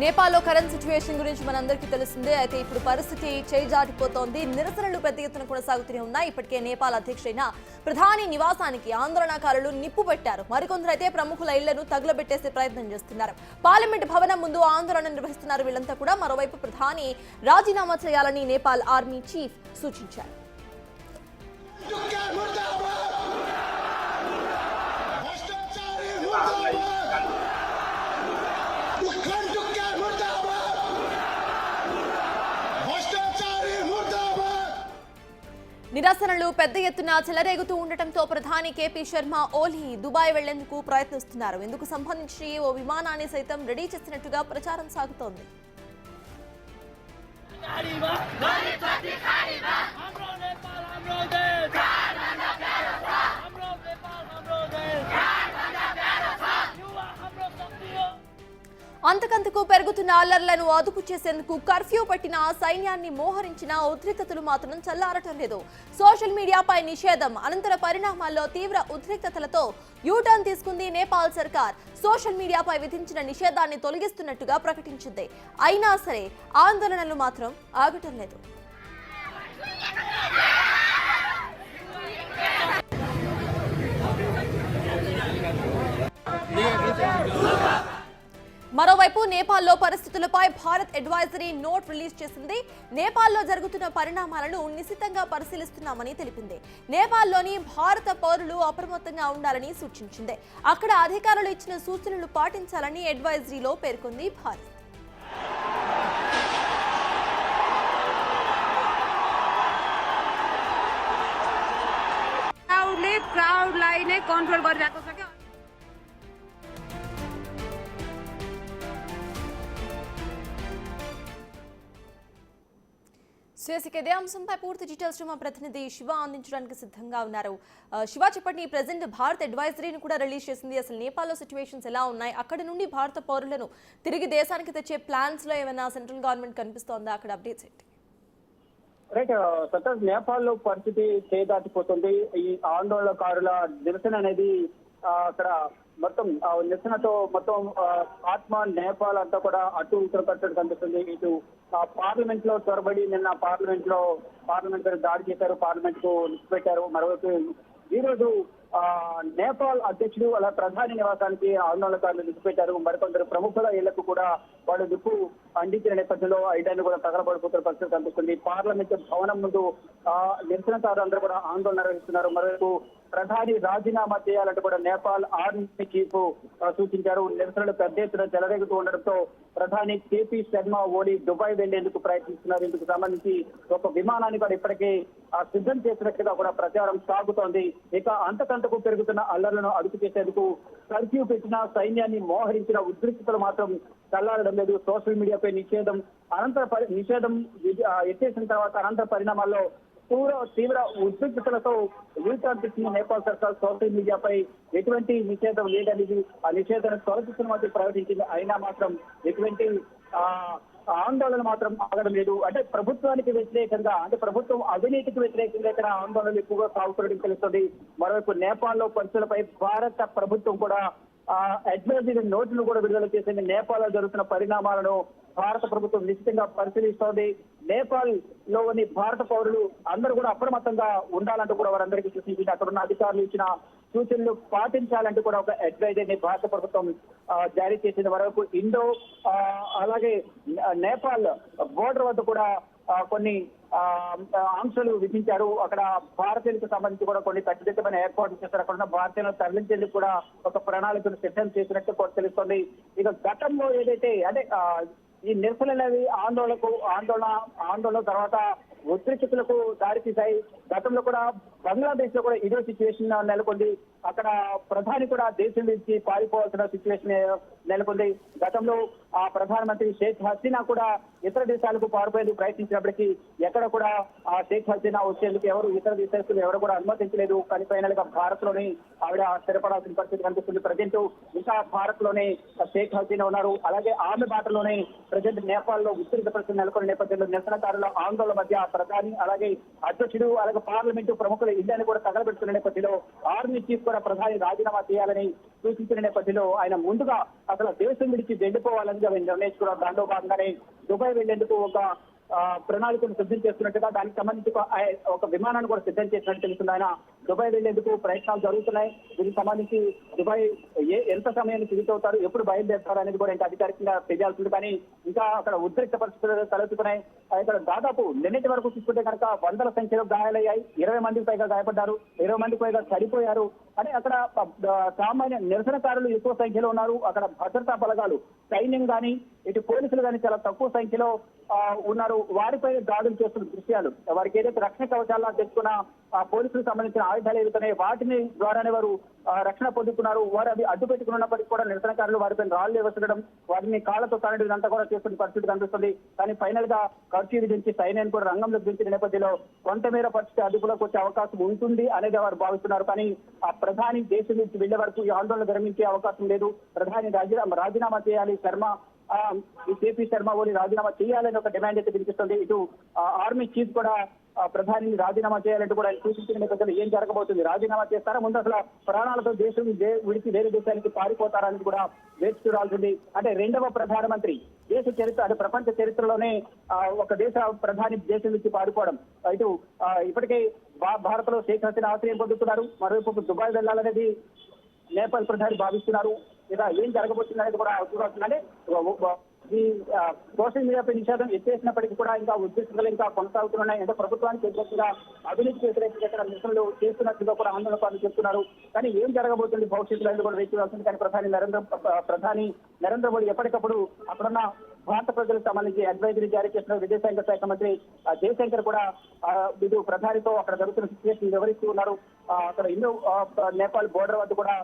నేపాల్లో current situation గురించి మనందరికీ తెలిసిందే. అయితే ఇప్పుడు పరిస్థితి చేజారిపోతోంది. నిరసనలు పెద్ద ఎత్తున కొనసాగుతూనే ఉన్నాయి. ఇప్పటికే నేపాల్ అధ్యక్షుడైన ప్రధాని నివాసానికి ఆందోళనకారులు నిప్పు పెట్టారు. మరికొందరు అయితే ప్రముఖుల ఇళ్లను తగులబెట్టేసే ప్రయత్నం చేస్తున్నారు. పార్లమెంట్ భవనం ముందు ఆందోళన నిర్వహిస్తున్నారు వీళ్ళంతా కూడా. మరోవైపు ప్రధాని రాజీనామా చేయాలని నేపాల్ ఆర్మీ చీఫ్ సూచించారు. నిరసనలు పెద్ద ఎత్తున చెలరేగుతూ ఉండటంతో ప్రధాని కేపీ శర్మ ఓలీ దుబాయ్ వెళ్లేందుకు ప్రయత్నిస్తున్నారు. ఇందుకు సంబంధించి ఓ విమానాన్ని సైతం రెడీ చేసినట్టుగా ప్రచారం సాగుతోంది. అంతకంతకు పెరుగుతున్న అల్లర్లను అదుపు చేసేందుకు కర్ఫ్యూ పట్టిన సైన్యాన్ని మోహరించిన ఉద్రిక్తతలు మాత్రం చల్లారటం లేదు. సోషల్ మీడియాపై నిషేధం అనంతర పరిణామాల్లో తీవ్ర ఉద్రిక్తతలతో యూటర్న్ తీసుకుంది నేపాల్ సర్కార్. సోషల్ మీడియాపై విధించిన నిషేధాన్ని తొలగిస్తున్నట్టుగా ప్రకటించింది. అయినా సరే ఆందోళనలు మాత్రం ఆగటం లేదు. మరోవైపు నేపాల్లో పరిస్థితులపై భారత్ అడ్వైజరీ నోట్ రిలీజ్ చేసింది. నేపాల్లో జరుగుతున్న పరిణామాలను నిశితంగా పరిశీలిస్తున్నామని తెలిపింది. నేపాల్లోని భారత పౌరులు అప్రమత్తంగా ఉండాలని సూచించింది. అక్కడ అధికారులు ఇచ్చిన సూచనలు పాటించాలని అడ్వైజరీలో పేర్కొంది భారత్. ఇదే అంశంపై పూర్తి డీటెయిల్స్ మా ప్రతినిధి శివ అందించడానికి సిద్ధంగా ఉన్నారు. శివ, చెప్పండి, ప్రెజెంట్ భారత్ అడ్వైజరీని కూడా రిలీజ్ చేసింది. అసలు నేపాల్లో సిచ్యువేషన్స్ ఎలా ఉన్నాయి? అక్కడ నుండి భారత పౌరులను తిరిగి దేశానికి తెచ్చే ప్లాన్స్ లో ఏమైనా సెంట్రల్ గవర్నమెంట్ కనిపిస్తోందా? అక్కడ అప్డేట్స్ ఏంటి? రైట్ సతీష్, నేపాల్లో పరిస్థితి చేదాటిపోతుంది. ఈ ఆందోళనకారుల నిరసన అనేది అక్కడ మొత్తం నిరసనతో మొత్తం ఆత్మ నేపాల్ అంతా కూడా అటు ఇతర కట్టడి కనిపిస్తుంది. ఇటు పార్లమెంట్ లో చొరబడి నిన్న పార్లమెంట్ దాడి చేశారు, పార్లమెంట్ కు పెట్టారు. మరోవైపు ఈ రోజు నేపాల్ అధ్యక్షుడు అలా ప్రధాని నివాసానికి ఆందోళనకారులు నిలిచిపెట్టారు. మరికొందరు ప్రముఖుల ఇళ్లకు కూడా వాళ్ళు నిప్పు అందించిన నేపథ్యంలో ఐదాన్ని కూడా తగలబడిపోతున్న పరిస్థితి కనిపిస్తుంది. పార్లమెంట్ భవనం ముందు నిరసనకారులందరూ కూడా ఆందోళన నిర్వహిస్తున్నారు. మరోవైపు ప్రధాని రాజీనామా చేయాలంటూ కూడా నేపాల్ ఆర్మీ చీఫ్ సూచించారు. నిరసనలు పెద్ద ఎత్తున చెలరేగుతూ ఉండడంతో ప్రధాని కేపీ శర్మ ఓలీ దుబాయ్ వెళ్లేందుకు ప్రయత్నిస్తున్నారు. ఇందుకు సంబంధించి ఒక విమానాన్ని కూడా ఇప్పటికే సిద్ధం చేసినట్టుగా కూడా ప్రచారం సాగుతోంది. ఇక అంతకంతకు పెరుగుతున్న అల్లర్లను అదుపు చేసేందుకు కర్ఫ్యూ పెట్టిన సైన్యాన్ని మోహరించిన ఉద్రిక్తతలు మాత్రం చల్లారడం లేదు. సోషల్ మీడియాపై నిషేధం ఎత్తేసిన తర్వాత అనంతర పరిణామాల్లో తీవ్ర ఉద్రిక్తతలతో యూటర్న్ తీసుకున్న నేపాల్ సర్కార్ సోషల్ మీడియాపై ఎటువంటి నిషేధం లేదనేది ఆ నిషేధాన్ని తొలగిస్తున్నట్టు ప్రకటించింది. అయినా మాత్రం ఎటువంటి ఆందోళన మాత్రం ఆగడం లేదు. అంటే ప్రభుత్వానికి వ్యతిరేకంగా, అంటే ప్రభుత్వం అవినీతికి వ్యతిరేకంగా ఇక్కడ ఆందోళనలు ఎక్కువగా సాగుతున్నట్టు తెలుస్తుంది. మరోవైపు నేపాల్లో పరిస్థితులపై భారత ప్రభుత్వం కూడా అడ్వైజరీ నోటును కూడా విడుదల చేసింది. నేపాల్లో జరుగుతున్న పరిణామాలను భారత ప్రభుత్వం నిశ్చితంగా పరిశీలిస్తోంది. నేపాల్ లోని భారత పౌరులు అందరూ కూడా అప్రమత్తంగా ఉండాలంటూ కూడా వారందరికీ సూచించింది. అక్కడ ఉన్న అధికారులు ఇచ్చిన సూచనలు పాటించాలంటూ కూడా ఒక అడ్వైజరీని భారత ప్రభుత్వం జారీ చేసింది. మరోవైపు అలాగే నేపాల్ బోర్డర్ వద్ద కూడా కొన్ని ఆంక్షలు విధించారు. అక్కడ భారతీయులకు సంబంధించి కూడా కొన్ని కట్టుదిట్టమైన ఏర్పాట్లు చేశారు. అక్కడ ఉన్న భారతీయులను తరలించేందుకు కూడా ఒక ప్రణాళికను సిద్ధం చేసినట్టు కూడా తెలుస్తుంది. ఇక గతంలో ఏదైతే అంటే ఈ నిరసనలవి ఆందోళన తర్వాత ఉద్రిక్తతలకు దారితీశాయి. గతంలో కూడా బంగ్లాదేశ్ లో కూడా ఇదే సిచ్యువేషన్ నెలకొంది. అక్కడ ప్రధాని కూడా దేశం నుంచి పారిపోవాల్సిన సిచ్యువేషన్ నెలకొంది. గతంలో ఆ ప్రధానమంత్రి షేక్ హసీనా కూడా ఇతర దేశాలకు పారిపోయేందుకు ప్రయత్నించినప్పటికీ ఎక్కడ కూడా ఆ షేక్ హసీనా వచ్చేందుకు ఇతర దేశస్తులు ఎవరు కూడా అనుమతించలేదు. కానీ ఫైనల్ గా భారత్ లోనే ఆవిడ స్థిరపడాల్సిన పరిస్థితి కనిపిస్తుంది. ప్రజెంట్ ఇంకా భారత్ లోనే షేక్ హసీనా ఉన్నారు. అలాగే ఆమె బాటలోనే ప్రజెంట్ నేపాల్ లో ఉద్రిక్త పరిస్థితి నెలకొన్న నేపథ్యంలో నిరసనకారుల ఆందోళన మధ్య ప్రధాని అలాగే అధ్యక్షుడు అలాగే పార్లమెంటు ప్రముఖుల ప్రముఖుల ఇళ్లను కూడా తగలబెడుతున్న నేపథ్యంలో ఆర్మీ చీఫ్ కూడా ప్రధాని రాజీనామా చేయాలని సూచించిన నేపథ్యంలో ఆయన ముందుగా అసలు దేశం విడిచి వెళ్లిపోవాలని నిర్ణయించుకున్నారు. దాంట్లో భాగంగానే దుబాయ్ వెళ్లేందుకు ఒక ప్రణాళికను సిద్ధం చేస్తున్నట్టుగా దానికి సంబంధించి ఒక విమానాన్ని కూడా సిద్ధం చేసినట్టు తెలుస్తుంది. ఆయన దుబాయ్ వెళ్లేందుకు ప్రయత్నాలు జరుగుతున్నాయి. దీనికి సంబంధించి దుబాయ్ ఎంత సమయాన్ని తిరిగి అవుతారు, ఎప్పుడు బయలుదేరుతారు అనేది కూడా ఇంకా అధికారికంగా తెలియాల్సింది. కానీ ఇంకా అక్కడ ఉద్రిక్త పరిస్థితులు తలెత్తుతున్నాయి. ఇక్కడ దాదాపు నిన్నటి వరకు చూసుకుంటే కనుక వందల సంఖ్యలో గాయాలయ్యాయి. 20 మందికి పైగా గాయపడ్డారు, 20 మందికి పైగా చనిపోయారు. అని అక్కడ సామాన్య నిరసనకారులు ఎక్కువ సంఖ్యలో ఉన్నారు. అక్కడ భద్రతా బలగాలు సైన్యం కానీ ఇటు పోలీసులు కానీ చాలా తక్కువ సంఖ్యలో ఉన్నారు. వారిపై దాడులు చేస్తున్న దృశ్యాలు, వారికి ఏదైతే రక్షణ కవచాలను తెచ్చుకున్న పోలీసులకు సంబంధించిన ఆయుధాలు ఏవైతున్నాయి వాటిని ద్వారానే వారు రక్షణ పొందుతున్నారు. వారు అవి అడ్డు పెట్టుకున్నప్పటికీ కూడా నిరసనకారులు వారిపై రాళ్లు వేసడం, వారిని కాళ్లతో తానడం ఇదంతా కూడా చేస్తున్న పరిస్థితి కనిపిస్తుంది. కానీ ఫైనల్ గా కర్ఫ్యూ విధించి సైన్యాన్ని కూడా రంగంలోకి దించిన నేపథ్యంలో కొంతమేర పరిస్థితి అదుపులోకి వచ్చే అవకాశం ఉంటుంది అనేది వారు భావిస్తున్నారు. కానీ ఆ ప్రధాని దేశం నుంచి వెళ్లే వరకు ఈ ఆందోళన విరమించే అవకాశం లేదు. ప్రధాని రాజీనామా చేయాలి, ఈ కేపీ శర్మ ఓలి రాజీనామా చేయాలని ఒక డిమాండ్ అయితే వినిపిస్తుంది. ఇటు ఆర్మీ చీఫ్ కూడా ప్రధానిని రాజీనామా చేయాలంటూ కూడా సూచించిన నేపథ్యంలో ఏం జరగబోతుంది, రాజీనామా చేస్తారా, ముందు అసలు ప్రాణాలతో దేశం విడిచి వేరే దేశానికి పారిపోతారని కూడా వేచి చూడాల్సింది. అంటే రెండవ ప్రధానమంత్రి దేశ చరిత్ర, అంటే ప్రపంచ చరిత్రలోనే ఒక దేశ ప్రధాని దేశం నుంచి పారిపోవడం. ఇటు ఇప్పటికే భారత్ లో షేక్ హసీనా ఆశ్రయం పొందుతున్నారు, మరోవైపు దుబాయ్ వెళ్లాలనేది నేపాల్ ప్రధాని భావిస్తున్నారు. ఇలా ఏం జరగబోతుంది అనేది కూడా చూడాల్సిందంటే ఈ సోషల్ మీడియాపై నిషేధం ఎత్తేసినప్పటికీ కూడా ఇంకా ఉద్రిక్తతలు ఇంకా కొనసాగుతున్నాయి. అంటే ప్రభుత్వానికి వ్యతిరేకంగా అవినీతికి వ్యతిరేకంగా నిరసనలు చేస్తున్నట్టుగా కూడా ఆందోళనకారులు చెప్తున్నారు. కానీ ఏం జరగబోతుంది భవిష్యత్తులో కూడా వేచి చూడాల్సింది. కానీ ప్రధాని నరేంద్ర మోడీ ఎప్పటికప్పుడు అక్కడున్న భారత ప్రజలకు సంబంధించి అడ్వైజరీ జారీ చేసిన విదేశాంగ శాఖ మంత్రి జయశంకర్ కూడా ఇది ప్రధానితో అక్కడ జరుగుతున్న సిచ్యువేషన్ వివరిస్తూ ఉన్నారు. అక్కడ ఇండో నేపాల్ బోర్డర్ వద్ద కూడా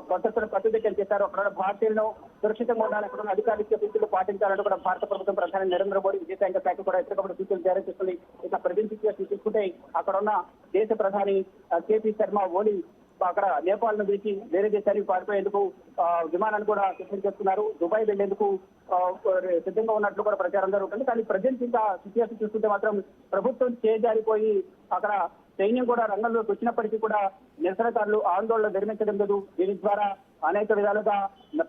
భద్రతను కట్టుదిట్టం చేశారు. అక్కడ భారతీయులను సురక్షితంగా ఉండాలని అక్కడ అధికారిక సూచనలు పాటించాలంటూ కూడా భారత ప్రభుత్వం ప్రధాని నరేంద్ర మోడీ విదేశాంగ శాఖ కూడా ఎప్పటికప్పుడు సూచనలు జారీ చేస్తుంది. ఇక ప్రజెంట్ సిచ్యువేషన్ చూసుకుంటే అక్కడ ఉన్న దేశ ప్రధాని కేపీ శర్మ ఓలీ అక్కడ నేపాల్ ను విడిచి వేరే దేశానికి పారిపోయేందుకు విమానాన్ని కూడా సిద్ధం చేస్తున్నారు. దుబాయ్ వెళ్లేందుకు సిద్ధంగా ఉన్నట్లు కూడా ప్రచారం జరుగుతుంది. కానీ ప్రజెంట్ ఇంకా సిచ్యువేషన్ చూస్తుంటే మాత్రం ప్రభుత్వం చేజారిపోయి అక్కడ సైన్యం కూడా రంగంలోకి వచ్చినప్పటికీ కూడా నిరసనకారులు ఆందోళన విరమించడం లేదు. దీని ద్వారా అనేక విధాలుగా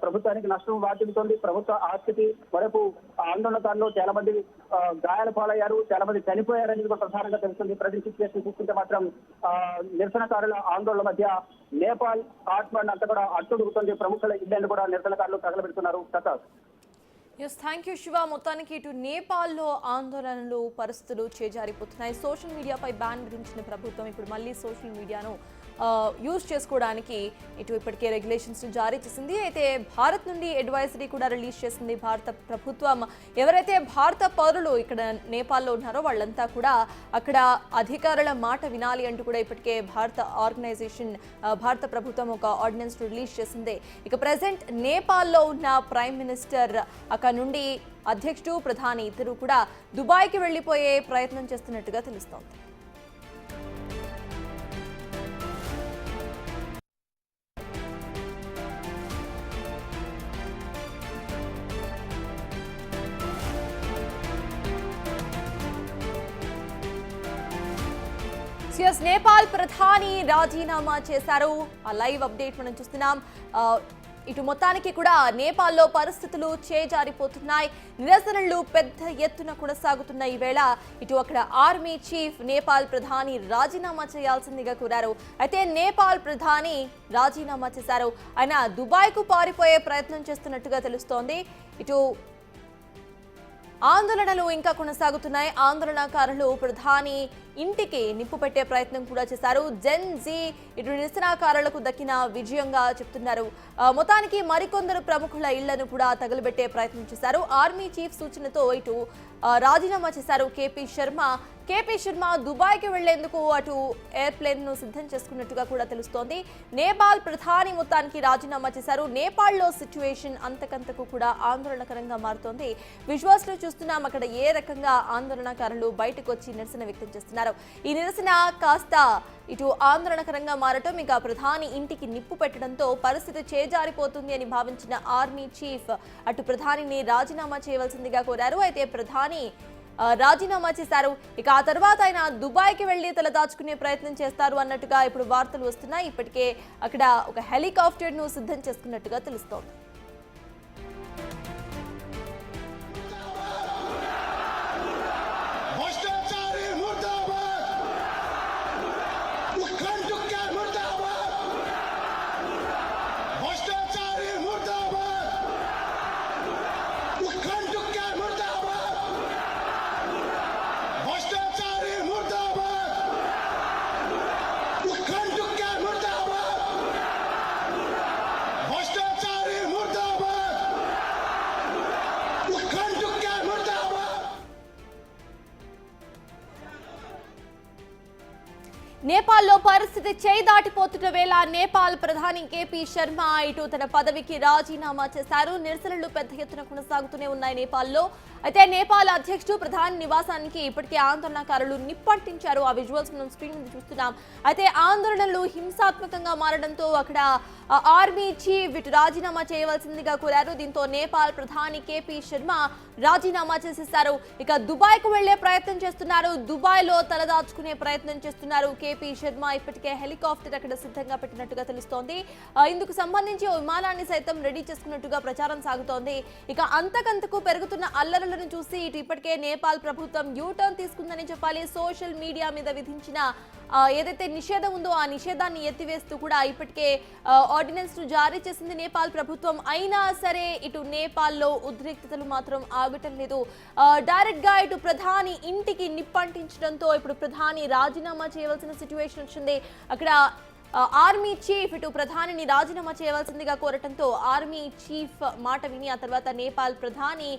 ప్రభుత్వానికి నష్టం వాటిల్లుతోంది. ప్రభుత్వ ఆస్తికి మరొక ఆందోళనకారులు చాలా మంది గాయాల పాలయ్యారు, చాలా మంది చనిపోయారనేది కూడా ప్రధానంగా తెలుస్తుంది. ప్రజెంట్ సిచ్యువేషన్ చూస్తుంటే మాత్రం నిరసనకారుల ఆందోళన మధ్య నేపాల్ కాఠ్మండు అంతా కూడా అట్టుడుగుతుంది. ప్రముఖుల ఇళ్లను కూడా నిరసనకారులు తగలబెడుతున్నారు. ప్రకాష్. Thank you Shiva. మొత్తానికి ఇటు నేపాల్లో ఆందోళనలు పరిస్థితులు చేజారిపోతున్నాయి. సోషల్ మీడియాపై బ్యాన్ విధించిన ప్రభుత్వం ఇప్పుడు మళ్ళీ సోషల్ మీడియాను యూజ్ చేసుకోవడానికి ఇటు ఇప్పటికే రెగ్యులేషన్స్ జారీ చేసింది. అయితే భారత్ నుండి అడ్వైజరీ కూడా రిలీజ్ చేసింది భారత ప్రభుత్వం. ఎవరైతే భారత పౌరులు ఇక్కడ నేపాల్లో ఉన్నారో వాళ్ళంతా కూడా అక్కడ అధికారుల మాట వినాలి అంటూ కూడా ఇప్పటికే భారత ప్రభుత్వం ఒక ఆర్డినెన్స్ రిలీజ్ చేసింది. ఇక ప్రెసెంట్ నేపాల్లో ఉన్న ప్రైమ్ మినిస్టర్ అక్కడ నుండి అధ్యక్షుడు ప్రధాని ఇద్దరు కూడా దుబాయ్కి వెళ్లిపోయే ప్రయత్నం చేస్తున్నట్టుగా తెలుస్తోంది. నేపాల్ ప్రధాని రాజీనామా చేశారు. ఆ లైవ్ అప్డేట్ మనం చూస్తున్నాం. ఇటు మొత్తానికి కూడా నేపాల్లో పరిస్థితులు చేజారిపోతున్నాయి. నిరసనలు పెద్ద ఎత్తున కొనసాగుతున్న ఈ వేళ ఇటు అక్కడ ఆర్మీ చీఫ్ నేపాల్ ప్రధాని రాజీనామా చేయాల్సిందిగా కోరారు. అయితే నేపాల్ ప్రధాని రాజీనామా చేశారు. ఆయన దుబాయ్కు పారిపోయే ప్రయత్నం చేస్తున్నట్టుగా తెలుస్తోంది. ఇటు ఆందోళనలు ఇంకా కొనసాగుతున్నాయి. ఆందోళనకారులు ప్రధాని ఇంటికి నిప్పు పెట్టే ప్రయత్నం కూడా చేశారు. జెన్ జీ ఇటు నిరసనకారులకు దక్కిన విజయంగా చెప్తున్నారు. మొత్తానికి మరికొందరు ప్రముఖుల ఇళ్లను కూడా తగులబెట్టే ప్రయత్నం చేశారు. ఆర్మీ చీఫ్ సూచనతో ఇటు రాజీనామా చేశారు కేపీ శర్మ దుబాయ్కి వెళ్లేందుకు అటు ఎయిర్ప్లేన్ ను సిద్ధం చేసుకున్నట్టుగా కూడా తెలుస్తోంది. నేపాల్ ప్రధాని మొత్తానికి రాజీనామా చేశారు. నేపాల్లో సిచ్యువేషన్ అంతకంతకు కూడా ఆందోళనకరంగా మారుతోంది. విజువల్స్ లో చూస్తున్నాం అక్కడ ఏ రకంగా ఆందోళనకారులు బయటకు వచ్చి నిరసన వ్యక్తం చేస్తున్నారు. ఈ నిరసన కాస్త ఇటు ఆందోళనకరంగా మారటం, ఇక ప్రధాని ఇంటికి నిప్పు పెట్టడంతో పరిస్థితి చేజారిపోతుంది అని భావించిన ఆర్మీ చీఫ్ అటు ప్రధానిని రాజీనామా చేయవలసిందిగా కోరారు. అయితే ప్రధాని రాజీనామా చేశారు. ఇక ఆ తర్వాత ఆయన దుబాయ్కి వెళ్లి తలదాచుకునే ప్రయత్నం చేస్తారు అన్నట్టుగా ఇప్పుడు వార్తలు వస్తున్నాయి. ఇప్పటికే అక్కడ ఒక హెలికాప్టర్ ను సిద్ధం చేసుకున్నట్టుగా తెలుస్తోంది. నేపాల్లో పరిస్థితి చేయి దాటిపోతున్న వేళ నేపాల్ ప్రధాని కేపీ శర్మ ఇటు తన పదవికి రాజీనామా చేశారు. నిరసనలు పెద్ద ఎత్తున కొనసాగుతూనే ఉన్నాయి నేపాల్లో. అయితే నేపాల్ అధ్యక్షుడు ప్రధాని నివాసానికి ఇప్పటికే ఆందోళనకారులు నిప్పంటించారు. ఆ విజువల్స్ మనం స్క్రీన్ మీద చూస్తున్నాం. అయితే ఆందోళనలు హింసాత్మకంగా మారడంతో అక్కడ ఆర్మీ చీఫ్ ఇటు రాజీనామా చేయవలసిందిగా కోరారు. దీంతో నేపాల్ ప్రధాని కేపీ శర్మ రాజీనామా చేసేశారు. ఇక దుబాయ్ కు వెళ్లే ప్రయత్నం చేస్తున్నారు. దుబాయ్ లో తలదాచుకునే ప్రయత్నం చేస్తున్నారు కేపీ శర్మ. ఇప్పటికే హెలికాప్టర్ అక్కడ సిద్ధంగా పెట్టినట్టుగా తెలుస్తోంది. ఇందుకు సంబంధించి ఓ విమానాన్ని సైతం రెడీ చేసుకున్నట్టుగా ప్రచారం సాగుతోంది. ఇక అంతకంతకు పెరుగుతున్న అల్లర్లను చూసి ఇటు ఇప్పటికే నేపాల్ ప్రభుత్వం యూటర్న్ తీసుకుందని చెప్పాలి. సోషల్ మీడియా మీద విధించిన ఏదైతే నిషేధం ఉందో ఆ నిషేధాన్ని ఎత్తివేస్తూ కూడా ఇప్పటికే ఆర్డినెన్స్ ను జారీ చేసింది నేపాల్ ప్రభుత్వం. అయినా సరే ఇటు నేపాల్లో ఉద్రిక్తతలు మాత్రం ఆగటం లేదు. డైరెక్ట్ గా ఇటు ప్రధాని ఇంటికి నిప్పంటించడంతో ఇప్పుడు ప్రధాని రాజీనామా చేయవలసిన సిచ్యువేషన్ వచ్చింది. అక్కడ ఆర్మీ చీఫ్ ఇటు ప్రధానిని రాజీనామా చేయవలసిందిగా కోరటంతో ఆర్మీ చీఫ్ మాట విని ఆ తర్వాత నేపాల్ ప్రధాని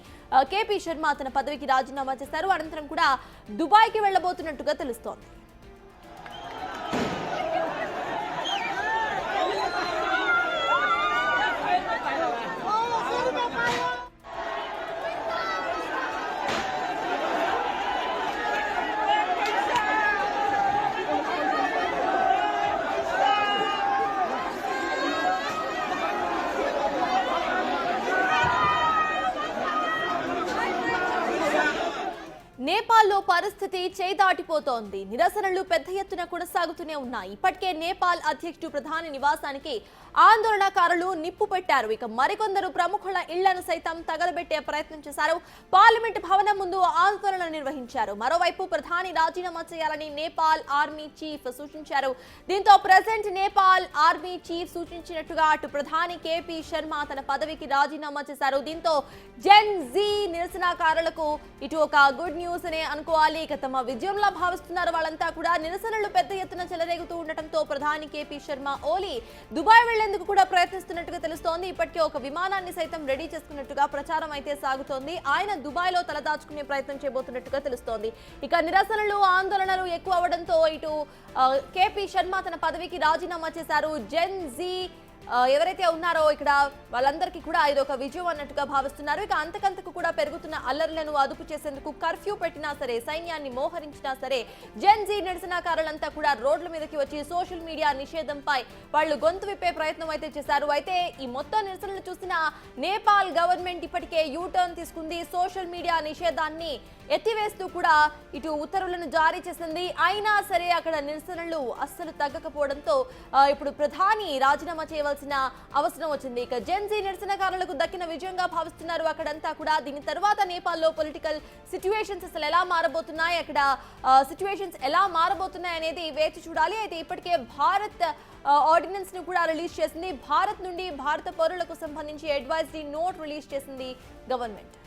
కేపీ శర్మ తన పదవికి రాజీనామా చేశారు. అనంతరం కూడా దుబాయ్కి వెళ్లబోతున్నట్టుగా తెలుస్తోంది. నేపాల్లో పరిస్థితి చేయి దాటిపోతోంది. నిరసనలు పెద్ద ఎత్తున కొనసాగుతూనే ఉన్నాయి. ఇప్పటికే నేపాల్ అధ్యక్షుడు ప్రధాని నివాసానికి ఆందోళనకారులు నిప్పు పెట్టారు. ఇక మరికొందరు ప్రముఖుల ఇళ్లను సైతం తగలబెట్టే ప్రయత్నం చేశారు. పార్లమెంట్ భవనం ముందు ఆందోళన నిర్వహించారు. మరోవైపు ప్రధాని రాజీనామా చేయాలని నేపాల్ ఆర్మీ చీఫ్ సూచించారు. దీంతో ప్రెసిడెంట్ నేపాల్ ఆర్మీ చీఫ్ సూచించినట్టుగా అటు ప్రధాని కేపీ శర్మ తన పదవికి రాజీనామా చేశారు. దీంతో జెన్ జీ నిరసనకారులకు ఇటు ఒక గుడ్ న్యూస్ అనే అనుకోవాలి. ఇక తమ విజయంలా భావిస్తున్నారు వాళ్ళంతా కూడా. నిరసనలు పెద్ద ఎత్తున చెలరేగుతూ ఉండటంతో ప్రధాని కేపీ శర్మ ఓలీ దుబాయ్ వెళ్లేందుకు కూడా ప్రయత్నిస్తున్నట్టుగా తెలుస్తోంది. ఇప్పటికే ఒక విమానాన్ని సైతం రెడీ చేసుకున్నట్టుగా ప్రచారం అయితే సాగుతోంది. ఆయన దుబాయ్ లో తలదాచుకునే ప్రయత్నం చేయబోతున్నట్టుగా తెలుస్తోంది. ఇక నిరసనలు ఆందోళనలు ఎక్కువ అవడంతో ఇటు కేపీ శర్మ తన పదవికి రాజీనామా చేశారు. జెన్ జీ ఎవరైతే ఉన్నారో ఇక్కడ వాళ్ళందరికీ కూడా ఇది ఒక విజయం అన్నట్టుగా భావిస్తున్నారు. ఇక అంతకంతకు కూడా పెరుగుతున్న అల్లర్లను అదుపు చేసేందుకు కర్ఫ్యూ పెట్టినా సరే, సైన్యాన్ని మోహరించినా సరే జెన్ జీ నిరసనకారులంతా కూడా రోడ్ల మీదకి వచ్చి సోషల్ మీడియా నిషేధంపై వాళ్ళు గొంతు విప్పే ప్రయత్నం అయితే చేశారు. అయితే ఈ మొత్తం నిరసనలు చూసిన నేపాల్ గవర్నమెంట్ ఇప్పటికే యూటర్న్ తీసుకుంది. సోషల్ మీడియా నిషేధాన్ని ఎత్తివేస్తూ కూడా ఇటు ఉత్తర్వులను జారీ చేసింది. అయినా సరే అక్కడ నిరసనలు అస్సలు తగ్గకపోవడంతో ఇప్పుడు ప్రధాని రాజీనామా చేయవలసిన అవసరం వచ్చింది. ఇక జెన్ జీ నిరసనకారులకు దక్కిన విజయంగా భావిస్తున్నారు అక్కడంతా కూడా. దీని తర్వాత నేపాల్లో పొలిటికల్ సిచ్యువేషన్స్ అసలు ఎలా మారబోతున్నాయి, అక్కడ సిచ్యువేషన్స్ ఎలా మారబోతున్నాయి అనేది వేచి చూడాలి. అయితే ఇప్పటికే భారత్ ఆర్డినెన్స్ ను కూడా రిలీజ్ చేసింది. భారత్ నుండి భారత పౌరులకు సంబంధించి అడ్వైజరీ నోట్ రిలీజ్ చేసింది గవర్నమెంట్.